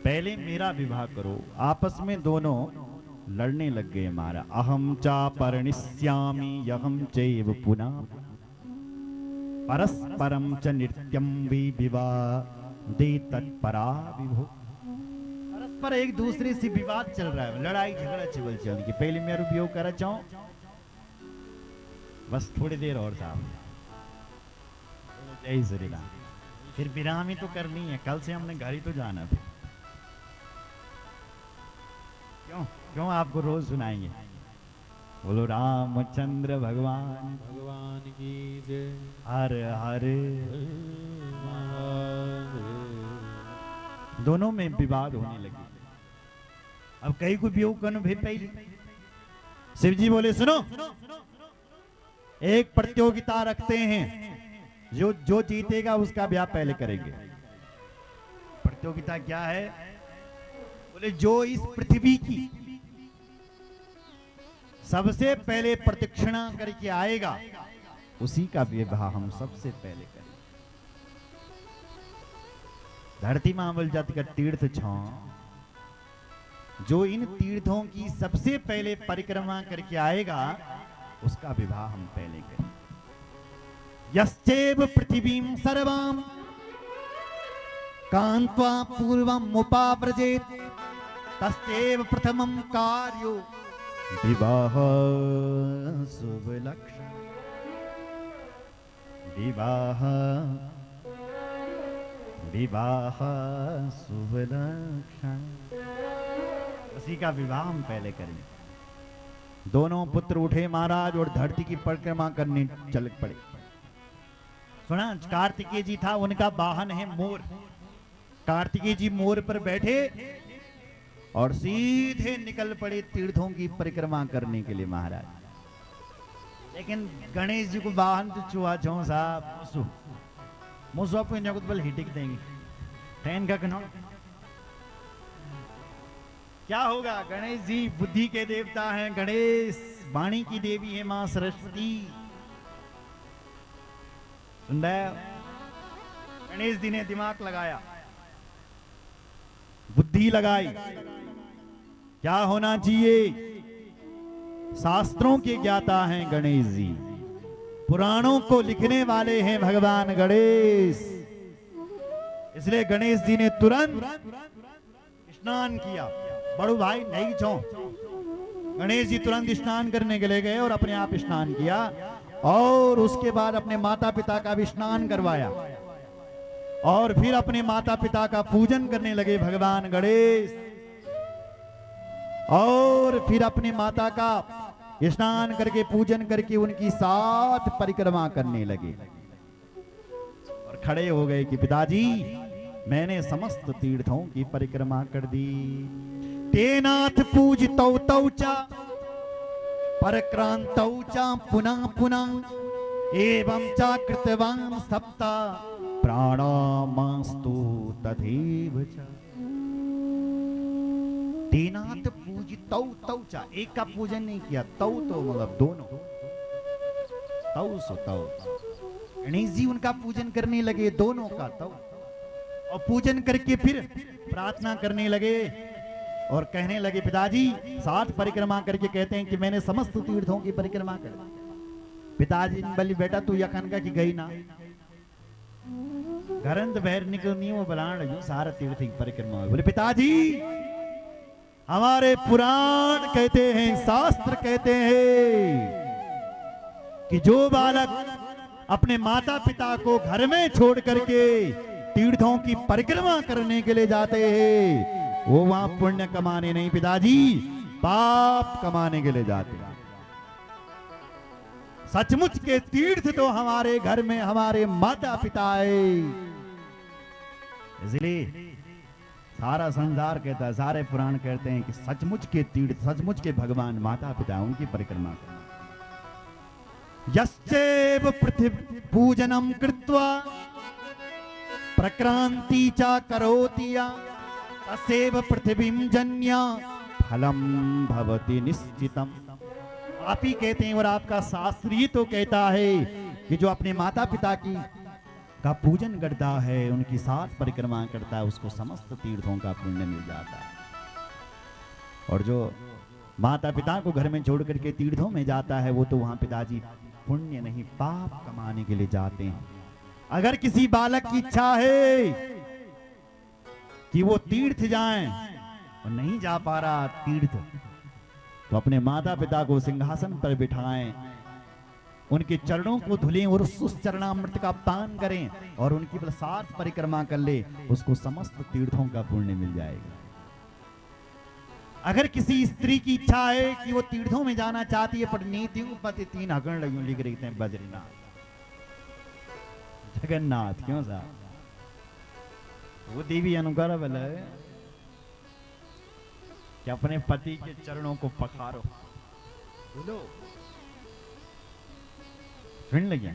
पहले मेरा विवाह करो। आपस में दोनों लड़ने लग गए। मारा अहम चा परिणिष्यामि यहम चैव पुनः परस्परम च नित्यम विवाह दे तत्परा विभो। परस्पर एक दूसरे से विवाद चल रहा है, लड़ाई झगड़ा चल चल की। पहले मैं उपयोग करा चाहूं, बस थोड़ी देर और साहब। जय श्री राम। फिर विरामी तो करनी है, कल से हमने घर ही तो जाना। फिर क्यों क्यों आपको रोज सुनाएंगे। बोलो रामचंद्र भगवान भगवान की जय। हर हर। दोनों में विवाद होने लगे। अब कई को वियोग करने भी पहले शिव जी बोले सुनो, एक प्रतियोगिता रखते हैं, जो जो जीतेगा उसका ब्याह पहले करेंगे। प्रतियोगिता क्या है? बोले जो इस पृथ्वी की सबसे पहले प्रदक्षिणा करके आएगा उसी का विवाह हम सबसे पहले करेंगे। धरती मामल जाति का तीर्थ छौ, जो इन तीर्थों की सबसे पहले परिक्रमा करके आएगा उसका विवाह हम पहले करेंगे। यश्चैव पृथिवीं सर्वां कान्त्वा पूर्वं उपाव्रजेत् तस्यैव प्रथमं कार्यो विवाह शुभ लक्षण। विवाह विवाह शुभ लक्षण, उसी का विवाह हम पहले करेंगे। दोनों पुत्र उठे महाराज और धरती की परिक्रमा करने चल पड़े। सुना, कार्तिकेय जी था, उनका वाहन है मोर। कार्तिकेय जी मोर पर बैठे और सीधे निकल पड़े तीर्थों की परिक्रमा करने के लिए महाराज। लेकिन गणेश जी को वाहन तो चुहा छो साहब मुसो बल हिटिक देंगे ट्रेन का कनो। क्या होगा? गणेश जी बुद्धि के देवता हैं, गणेश वाणी की देवी है मां सरस्वती। सुन रहे? गणेश जी ने दिमाग लगाया, बुद्धि लगाई। क्या होना चाहिए? शास्त्रों के ज्ञाता हैं गणेश जी, पुराणों को लिखने वाले हैं भगवान गणेश। इसलिए गणेश जी ने तुरंत स्नान किया। बड़ू भाई नहीं छो। गणेश जी तुरंत स्नान करने के लिए गए और अपने आप स्नान किया और उसके बाद अपने माता पिता का भी स्नान करवाया और फिर अपने माता पिता का पूजन करने लगे भगवान गणेश। और फिर अपने माता का स्नान करके पूजन करके उनकी 7 परिक्रमा करने लगे और खड़े हो गए कि पिताजी मैंने समस्त तीर्थों की परिक्रमा कर दी। तेनाथ पूजितौ तौ च परक्रांतौ च पुनः पुनः एवं च कृतवान् सप्ता प्राणामास्तु तथैव च। तेनाथ पूजितौ तौ च, एक का पूजन नहीं किया, तौ तो मतलब दोनों, तौ सो तौ। गणेश जी उनका पूजन करने लगे, दोनों का तौ, और पूजन करके फिर प्रार्थना करने लगे और कहने लगे पिताजी 7 परिक्रमा करके कहते हैं कि मैंने समस्त तीर्थों की परिक्रमा कर। पिताजी ने बोली बेटा तू यखन का कि गई ना घरंत बहर निकलनी वो बलान जो सारा तीर्थ की परिक्रमा। बोले पिताजी हमारे पुराण कहते हैं, शास्त्र कहते हैं कि जो बालक अपने माता पिता को घर में छोड़ करके तीर्थों की परिक्रमा करने के लिए जाते हैं वो वहां पुण्य कमाने नहीं पिताजी, पाप कमाने के लिए जाते हैं। सचमुच के तीर्थ तो हमारे घर में हमारे माता पिता है। इसलिए सारा संसार कहता है, सारे पुराण कहते हैं कि सचमुच के तीर्थ, सचमुच के भगवान माता पिता उनकी परिक्रमा करना। यश्चैव पृथ्वी पूजनम कृत्वा प्रक्रांति चा करोति तस्यैव पृथ्वीं जन्या फलम भवति निश्चितम। आप ही कहते हैं और आपका शास्त्रीय तो कहता है कि जो अपने माता पिता की का पूजन करता है, उनकी 7 परिक्रमा करता है, उसको समस्त तीर्थों का पुण्य मिल जाता है। और जो माता पिता को घर में छोड़ करके तीर्थों में जाता है, वो तो वहां पिताजी पुण्य नहीं पाप कमाने के लिए जाते हैं। अगर किसी बालक की इच्छा है कि वो तीर्थ जाएं और नहीं जा पा रहा तीर्थ, तो अपने माता पिता को सिंहासन पर बिठाएं, उनके चरणों को धुलें और उस चरणामृत का पान करें और उनकी 7 परिक्रमा कर ले, उसको समस्त तीर्थों का पुण्य मिल जाएगा। अगर किसी स्त्री की इच्छा है कि वो तीर्थों में जाना चाहती है, पर नीति पति 3 हकड़ लगी लिख रही थे, बद्रीनाथ जगन्नाथ क्यों साहब, वो देवी अनुग्रह वाला है कि अपने पति के चरणों को पखारो, बोलो सुन लगे,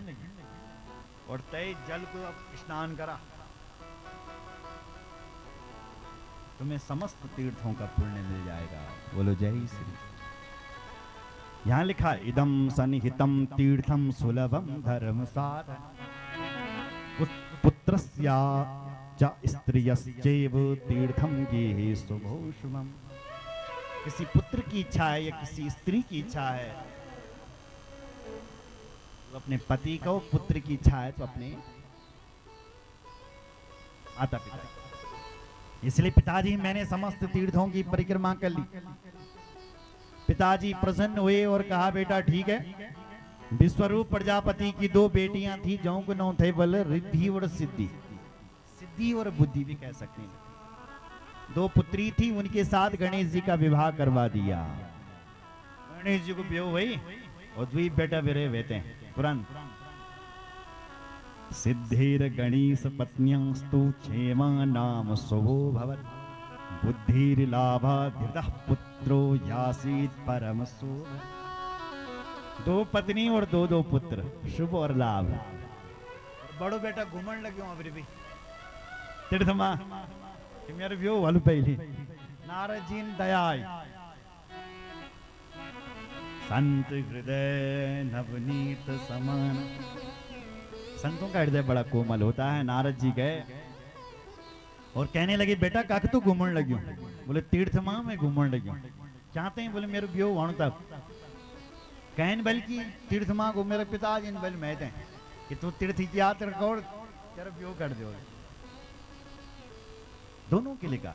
और तय जल को अब स्नान करा, तुम्हें समस्त तीर्थों का पुण्य मिल जाएगा। बोलो जय श्री। यहां लिखा इदम सन्निहितम तीर्थम सुलभम धर्मसार पुत्रस्या च स्त्रियश्चैव तीर्थम गेहे शुभो शुभम। किसी पुत्र की इच्छा है या किसी स्त्री की इच्छा है, तो अपने पति को, पुत्र की इच्छा है तो अपने माता पिता। इसलिए पिताजी मैंने समस्त तीर्थों की परिक्रमा कर ली। पिताजी प्रसन्न हुए और कहा बेटा ठीक है। विश्वरूप प्रजापति की 2 बेटियां थी, जो को नाम थे बल रिद्धि और सिद्धि, सिद्धि और बुद्धि भी कह सकते हैं। 2 पुत्री थी, उनके साथ गणेश जी का विवाह करवा दिया। गणेश जी को ब्याह हुई और 2 बेटा बिरे बेटे तुरंत। सिद्धिर गणेश पत्न्यस्तु क्षेमा नाम शुभो भवत् बुद्धिर लाभा धृतः पुत्रो यासीत परम शुभ। 2 पत्नी और 2 पुत्र, शुभ और लाभ। बड़ो बेटा घूमन लग्यो अभी भी तीर्थमा मेरे व्यो वालू पहली नारद जी ने दया आई। संत हृदय नवनीत समान, संतों का हृदय बड़ा कोमल होता है। नारद जी गए और कहने लगे बेटा काक तू घूमन लग्यो। बोले तीर्थ मां में घूमन लग्यो। चाहते हैं बोले मेरे ब्यो वाणु तक कहन बल्कि तीर्थ मां को मेरे पिताजी ने बल मैं कि तू तीर्थ की यात्रा कर, तेरा ब्यो कर दो। दोनों के लिए कहा।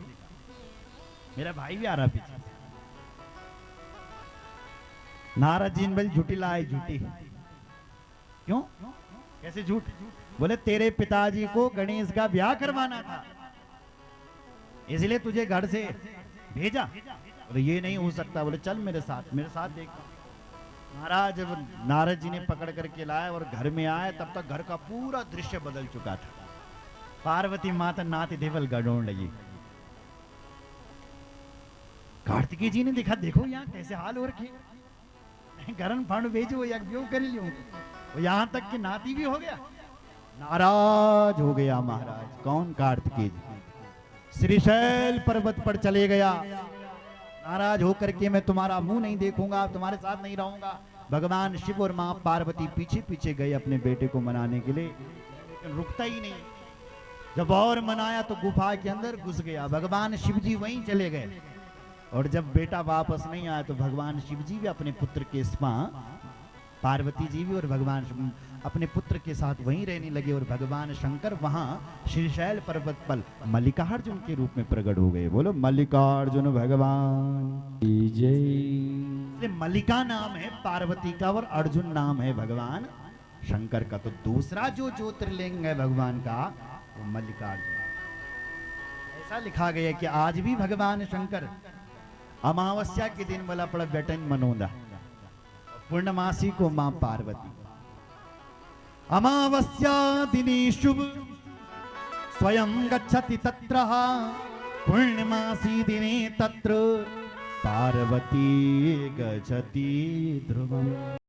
मेरा भाई भी आ रहा पीछे। नारद जी ने बल झूठी लाई, झूठी क्यों, कैसे झूठ? बोले तेरे पिताजी को गणेश का ब्याह करवाना था, इसलिए तुझे घर से भेजा। बोले ये नहीं हो सकता। बोले चल मेरे साथ देख। महाराज जब नारद जी ने पकड़ करके लाए और घर में आए, तब तक घर का पूरा दृश्य बदल चुका था। पार्वती माता नाती देवल गड़ोड़ लगी। कार्तिकेय जी ने देखा, देखो यहाँ कैसे हाल हो रखे, गरन फंड भेजो या ब्यो कर लियो। यहां तक कि नाती भी हो गया, नाराज हो गया महाराज। कौन? कार्तिकेय जी। श्रीशैल पर्वत पर चले गया। नाराज होकर के मैं तुम्हारा मुंह नहीं देखूंगा, तुम्हारे साथ नहीं रहूंगा। भगवान शिव और मां पार्वती पीछे पीछे गए अपने बेटे को मनाने के लिए, लेकिन रुकता ही नहीं। जब और मनाया तो गुफा के अंदर घुस गया। भगवान शिव जी वहीं चले गए, और जब बेटा वापस नहीं आया तो भगवान शिव जी भी अपने पुत्र के पार्वती जी भी और भगवान अपने पुत्र के साथ वहीं रहने लगे। और भगवान शंकर वहां श्रीशैल पर्वत पर मल्लिकार्जुन के रूप में प्रकट हो गए। बोलो मल्लिकार्जुन भगवान की जय। मल्लिका नाम है पार्वती का और अर्जुन नाम है भगवान शंकर का। तो दूसरा जो ज्योतिर्लिंग है भगवान का वो मल्लिकार्जुन। ऐसा लिखा गया कि आज भी भगवान शंकर अमावस्या के दिन वाला पड़ा बेटन मनोदा, पूर्णमासी को मां पार्वती। अमावस्या दिने शुभ स्वयं गच्छति तत्र, पूर्णमासी दिने तत्र पार्वती गच्छति ध्रुवम्।